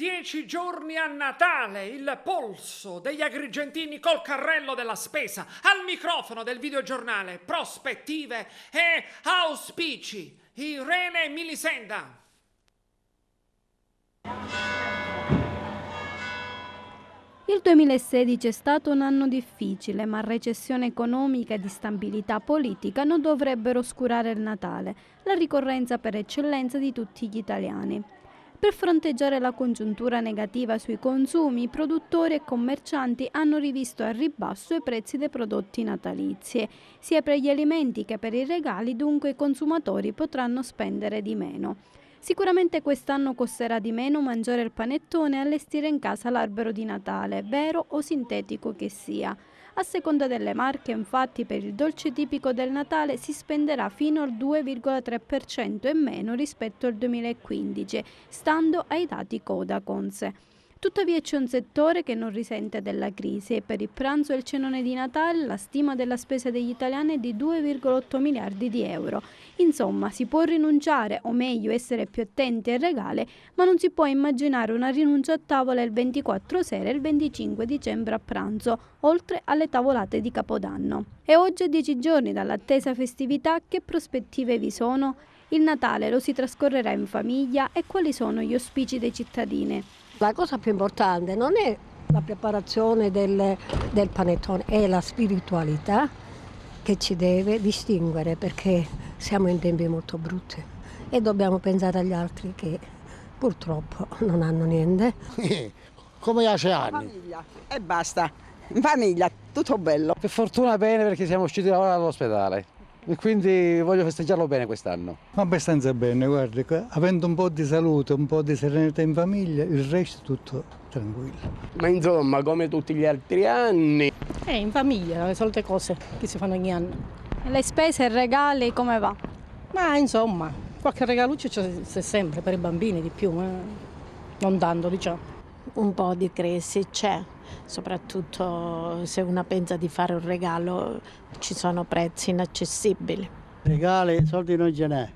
10 giorni a Natale, il polso degli agrigentini col carrello della spesa, al microfono del videogiornale, prospettive e auspici. Irene Milisenda. Il 2016 è stato un anno difficile, ma recessione economica ed instabilità politica non dovrebbero oscurare il Natale, la ricorrenza per eccellenza di tutti gli italiani. Per fronteggiare la congiuntura negativa sui consumi, i produttori e commercianti hanno rivisto al ribasso i prezzi dei prodotti natalizi. Sia per gli alimenti che per i regali, dunque i consumatori potranno spendere di meno. Sicuramente quest'anno costerà di meno mangiare il panettone e allestire in casa l'albero di Natale, vero o sintetico che sia. A seconda delle marche, infatti, per il dolce tipico del Natale si spenderà fino al 2,3% in meno rispetto al 2015, stando ai dati Codacons. Tuttavia c'è un settore che non risente della crisi e per il pranzo e il cenone di Natale la stima della spesa degli italiani è di 2,8 miliardi di euro. Insomma, si può rinunciare, o meglio essere più attenti ai regali, ma non si può immaginare una rinuncia a tavola il 24 sera e il 25 dicembre a pranzo, oltre alle tavolate di Capodanno. E oggi, a 10 giorni dall'attesa festività, che prospettive vi sono? Il Natale lo si trascorrerà in famiglia e quali sono gli auspici dei cittadini? La cosa più importante non è la preparazione del panettone, è la spiritualità che ci deve distinguere, perché siamo in tempi molto brutti e dobbiamo pensare agli altri che purtroppo non hanno niente. Come piace anni. Famiglia e basta, in famiglia, tutto bello. Per fortuna bene, perché siamo usciti ora dall'ospedale e quindi voglio festeggiarlo bene quest'anno. Abbastanza bene, guardi, avendo un po' di salute, un po' di serenità in famiglia, il resto tutto tranquillo. Ma insomma, come tutti gli altri anni. In famiglia, le solite cose che si fanno ogni anno. Le spese e i regali come va? Ma insomma, qualche regaluccio c'è sempre per i bambini di più, non tanto diciamo. Un po' di crisi c'è, soprattutto se una pensa di fare un regalo, ci sono prezzi inaccessibili. Regali, soldi non ce n'è.